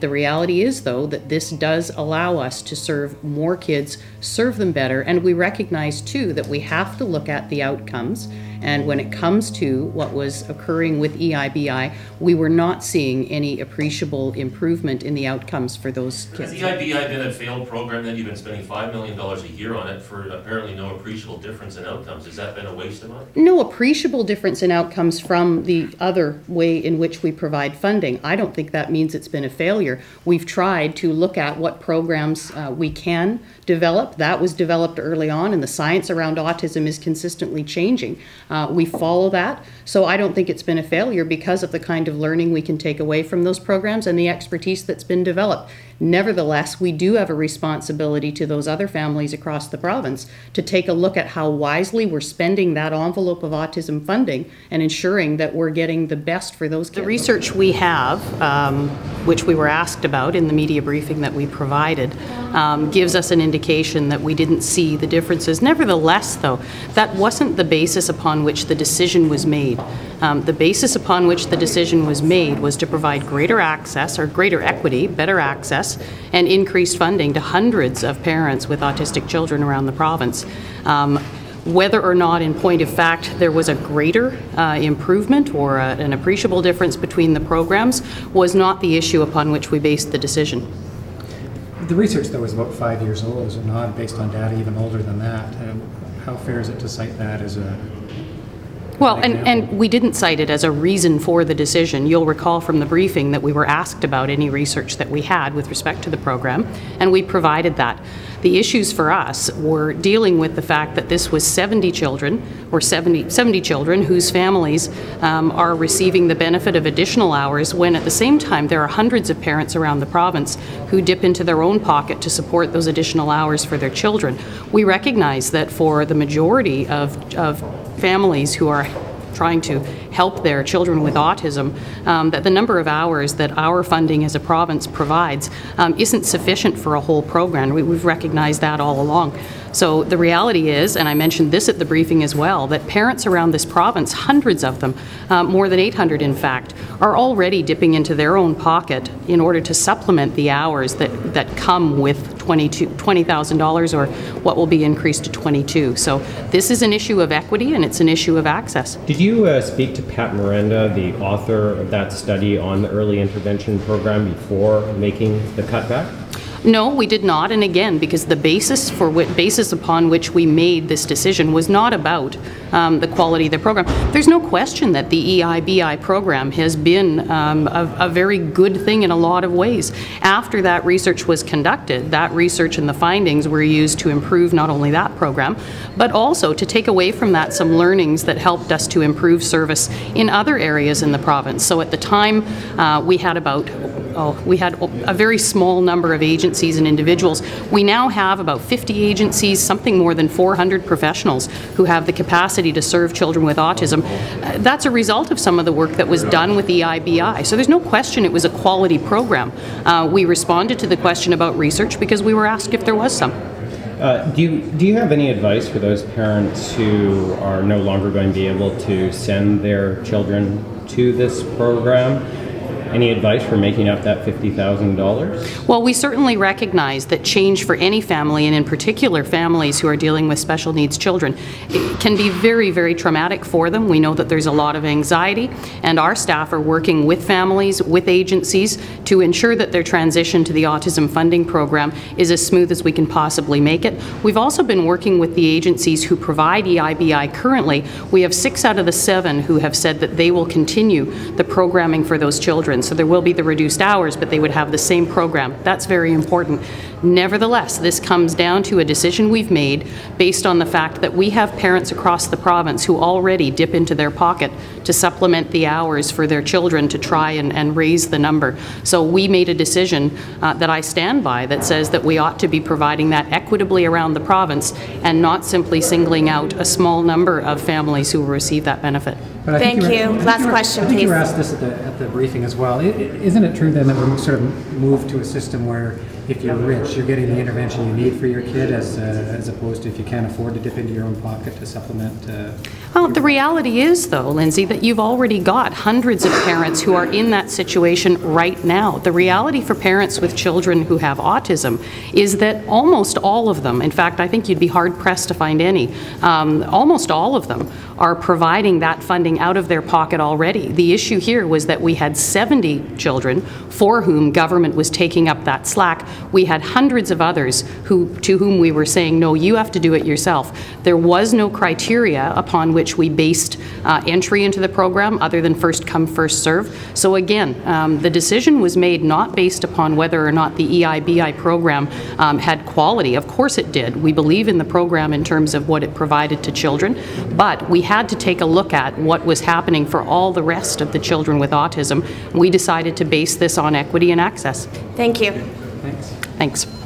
The reality is, though, that this does allow us to serve more kids, serve them better, and we recognize, too, that we have to look at the outcomes. And when it comes to what was occurring with EIBI, we were not seeing any appreciable improvement in the outcomes for those kids. Has EIBI been a failed program that you've been spending $5 million a year on it for apparently no appreciable difference in outcomes? Has that been a waste of money? No appreciable difference in outcomes from the other way in which we provide funding. I don't think that means it's been a failure. We've tried to look at what programs we can develop. That was developed early on, and the science around autism is consistently changing. We follow that, so I don't think it's been a failure because of the kind of learning we can take away from those programs and the expertise that's been developed. Nevertheless, we do have a responsibility to those other families across the province to take a look at how wisely we're spending that envelope of autism funding and ensuring that we're getting the best for those kids. The research we have, which we were asked about in the media briefing that we provided, gives us an indication that we didn't see the differences. Nevertheless, though, that wasn't the basis upon which the decision was made. The basis upon which the decision was made was to provide greater access, or greater equity, better access, and increased funding to hundreds of parents with autistic children around the province. Whether or not, in point of fact, there was a greater improvement or an appreciable difference between the programs was not the issue upon which we based the decision. The research, though, is about 5 years old, is it not, based on data even older than that? How fair is it to cite that as a... Well, and we didn't cite it as a reason for the decision. You'll recall from the briefing that we were asked about any research that we had with respect to the program, and we provided that. The issues for us were dealing with the fact that this was 70 children, or 70 children whose families are receiving the benefit of additional hours, when at the same time there are hundreds of parents around the province who dip into their own pocket to support those additional hours for their children. We recognize that for the majority of families who are trying to help their children with autism, that the number of hours that our funding as a province provides isn't sufficient for a whole program. We've recognized that all along. So the reality is, and I mentioned this at the briefing as well, that parents around this province, hundreds of them, more than 800 in fact, are already dipping into their own pocket in order to supplement the hours that come with $20,000 or what will be increased to $22,000. So this is an issue of equity and it's an issue of access. Did you speak to Pat Miranda, the author of that study on the early intervention program, before making the cutback? No, we did not, and again, because the basis upon which we made this decision was not about the quality of the program. There's no question that the EIBI program has been a very good thing in a lot of ways. After that research was conducted, that research and the findings were used to improve not only that program, but also to take away from that some learnings that helped us to improve service in other areas in the province. So at the time, we had a very small number of agencies and individuals. We now have about 50 agencies, something more than 400 professionals who have the capacity to serve children with autism. That's a result of some of the work that was done with the EIBI. So there's no question it was a quality program. We responded to the question about research because we were asked if there was some. Do you have any advice for those parents who are no longer going to be able to send their children to this program? Any advice for making up that $50,000? Well, we certainly recognize that change for any family, and in particular families who are dealing with special needs children, it can be very, very traumatic for them. We know that there's a lot of anxiety, and our staff are working with families, with agencies, to ensure that their transition to the autism funding program is as smooth as we can possibly make it. We've also been working with the agencies who provide EIBI currently. We have 6 out of the 7 who have said that they will continue the programming for those children. So there will be the reduced hours, but they would have the same program. That's very important. Nevertheless, this comes down to a decision we've made based on the fact that we have parents across the province who already dip into their pocket to supplement the hours for their children to try and raise the number. So we made a decision that I stand by that says that we ought to be providing that equitably around the province and not simply singling out a small number of families who will receive that benefit. Thank you. Last question, please. I think you were asked this at the briefing as well. Isn't it true then that we're sort of moved to a system where if you're rich, you're getting the intervention you need for your kid, as opposed to if you can't afford to dip into your own pocket to supplement. Well, the reality is, though, Lindsay, that you've already got hundreds of parents who are in that situation right now. The reality for parents with children who have autism is that almost all of them, in fact, I think you'd be hard-pressed to find any, almost all of them are providing that funding out of their pocket already. The issue here was that we had 70 children for whom government was taking up that slack. We had hundreds of others to whom we were saying, no, you have to do it yourself. There was no criteria upon which we based entry into the program other than first come, first serve. So again, the decision was made not based upon whether or not the EIBI program had quality. Of course it did. We believe in the program in terms of what it provided to children, but we had to take a look at what was happening for all the rest of the children with autism. We decided to base this on equity and access. Thank you. Thanks. Thanks.